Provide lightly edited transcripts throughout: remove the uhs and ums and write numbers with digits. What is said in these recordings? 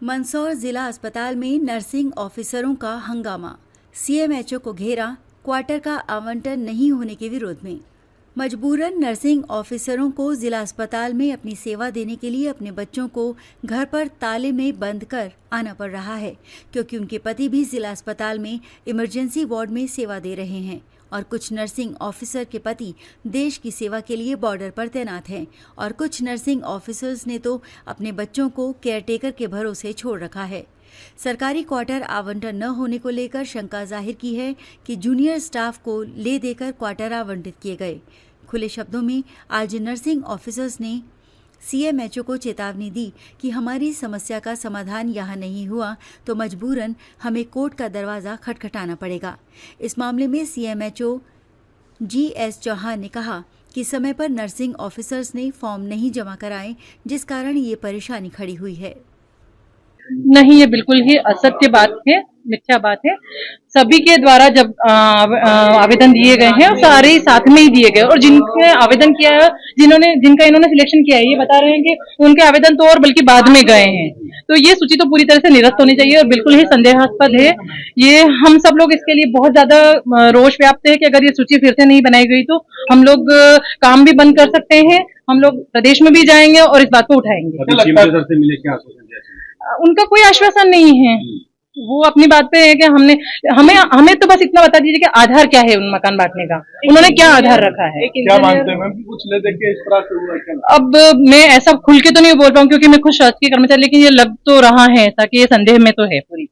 मंदसौर जिला अस्पताल में नर्सिंग ऑफिसरों का हंगामा। सीएमएचओ को घेरा, क्वार्टर का आवंटन नहीं होने के विरोध में। मजबूरन नर्सिंग ऑफिसरों को जिला अस्पताल में अपनी सेवा देने के लिए अपने बच्चों को घर पर ताले में बंद कर आना पड़ रहा है, क्योंकि उनके पति भी जिला अस्पताल में इमरजेंसी वार्ड में सेवा दे रहे हैं और कुछ नर्सिंग ऑफिसर के पति देश की सेवा के लिए बॉर्डर पर तैनात हैं और कुछ नर्सिंग ऑफिसर्स ने तो अपने बच्चों को केयरटेकर के भरोसे छोड़ रखा है। सरकारी क्वार्टर आवंटन न होने को लेकर शंका जाहिर की है कि जूनियर स्टाफ को ले देकर क्वार्टर आवंटित किए गए। खुले शब्दों में आज नर्सिंग ऑफिसर्स ने सीएमएचओ को चेतावनी दी कि हमारी समस्या का समाधान यहाँ नहीं हुआ तो मजबूरन हमें कोर्ट का दरवाज़ा खटखटाना पड़ेगा। इस मामले में सीएमएचओ जीएस चौहान ने कहा कि समय पर नर्सिंग ऑफिसर्स ने फॉर्म नहीं जमा कराए, जिस कारण ये परेशानी खड़ी हुई है। नहीं, ये बिल्कुल ही असत्य बात है, मिथ्या बात है। सभी के द्वारा जब आवेदन दिए गए हैं और सारे ही साथ में ही दिए गए और जिनने आवेदन किया है, जिनका इन्होंने सिलेक्शन किया है, ये बता रहे हैं कि उनके आवेदन तो और बल्कि बाद में गए हैं। तो ये सूची तो पूरी तरह से निरस्त होनी चाहिए और बिल्कुल ही संदेहास्पद है। ये हम सब लोग इसके लिए बहुत ज्यादा रोष व्याप्त है कि अगर ये सूची फिर से नहीं बनाई गई तो हम लोग काम भी बंद कर सकते हैं। हम लोग प्रदेश में भी जाएंगे और इस बात को उठाएंगे। उनका कोई आश्वासन नहीं है। वो अपनी बात पे है कि हमें तो बस इतना बता दीजिए कि आधार क्या है उन मकान बांटने का, उन्होंने क्या आधार रखा है। क्या मानते हैं मैम कि कुछ ले देके इस तरह से हुआ क्या? अब मैं ऐसा खुल के तो नहीं बोल पाऊँ क्योंकि मैं खुद शासकीय कर्मचारी, लेकिन ये लग तो रहा है ताकि ये संदेह में तो है पूरी।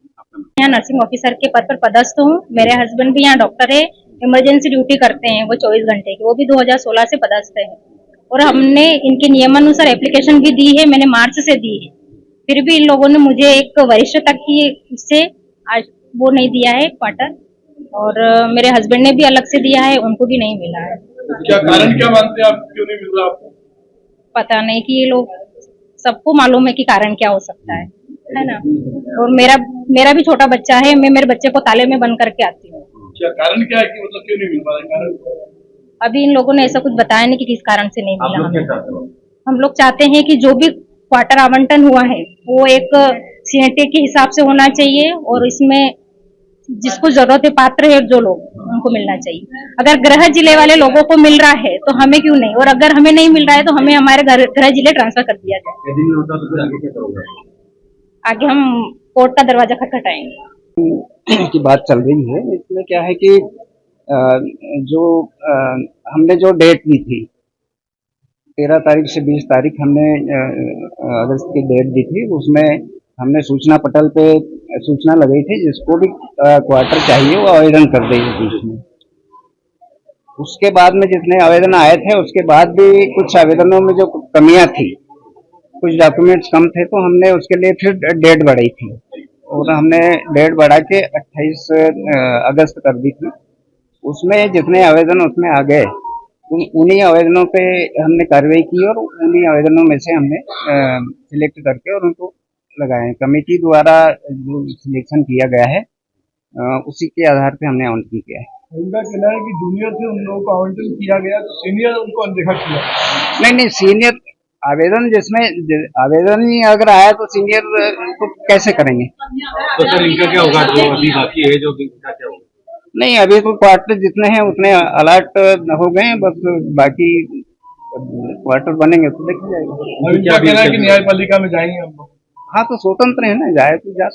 यहाँ नर्सिंग ऑफिसर के पद पर पदस्थ हूँ। मेरे हस्बैंड भी यहाँ डॉक्टर है, इमरजेंसी ड्यूटी करते हैं वो 24 घंटे की, वो भी 2016 से पदस्थ है और हमने इनके नियमानुसार एप्लीकेशन भी दी है, मैंने मार्च से दी है। फिर भी इन लोगों ने मुझे एक वरिष्ठ तक की इससे आज वो नहीं दिया है क्वार्टर, और मेरे हस्बैंड ने भी अलग से दिया है, उनको भी नहीं मिला है। क्या कारण क्या मानते हैं आप, क्यों नहीं मिल रहा आपको? पता नहीं कि ये लोग, सबको मालूम है कि कारण क्या हो सकता है ना। और मेरा भी छोटा बच्चा है, मैं मेरे बच्चे को ताले में बंद करके आती हूँ। क्या कारण क्या है कि मतलब क्यों नहीं मिल पा रहा है? कारण अभी इन लोगों ने ऐसा कुछ बताया नहीं कि किस कारण से नहीं मिला। हम लोग चाहते हैं कि जो भी क्वार्टर आवंटन हुआ है वो एक सीएनटी के हिसाब से होना चाहिए और इसमें जिसको जरूरत है, पात्र है जो लोग, उनको मिलना चाहिए। अगर गृह जिले वाले लोगों को मिल रहा है तो हमें क्यों नहीं, और अगर हमें नहीं मिल रहा है तो हमें हमारे गृह जिले ट्रांसफर कर दिया जाए। आगे हम कोर्ट का दरवाजा खटखटाएंगे। की बात चल रही है। इसमें क्या है कि हमने जो डेट दी थी 13 तारीख से 20 तारीख हमने अगस्त की डेट दी थी, उसमें हमने सूचना पटल पे सूचना लगाई थी जिसको भी क्वार्टर चाहिए वो आवेदन कर देगी थी उसमें। उसके बाद में जितने आवेदन आए थे उसके बाद भी कुछ आवेदनों में जो कमियां थी, कुछ डॉक्यूमेंट्स कम थे, तो हमने उसके लिए फिर डेट बढ़ाई थी और हमने डेट बढ़ा के 28 अगस्त कर दी थी। उसमें जितने आवेदन उसमें आ गए उन्हीं आवेदनों पे हमने कार्रवाई की और उन्हीं आवेदनों में से हमने सिलेक्ट करके और उनको लगाए। कमेटी द्वारा जो सिलेक्शन किया गया है उसी के आधार पे हमने आवंटन किया है। उनका कहना है कि जूनियर से उन लोगों को आवंटन किया गया तो सीनियर उनको अनदेखा किया। नहीं, सीनियर आवेदन जिसमें आवेदन ही अगर आया तो सीनियर को कैसे करेंगे? तो सर इनका क्या होगा जो अभी बाकी है, जो क्या होगा? नहीं, अभी तो क्वार्टर जितने हैं उतने अलर्ट हो गए हैं, बस बाकी क्वार्टर बनेंगे तो देखा जाएगा। क्या कहना है कि न्यायपालिका में जाएंगे हम लोग? हाँ, तो स्वतंत्र है ना, जाए तो जा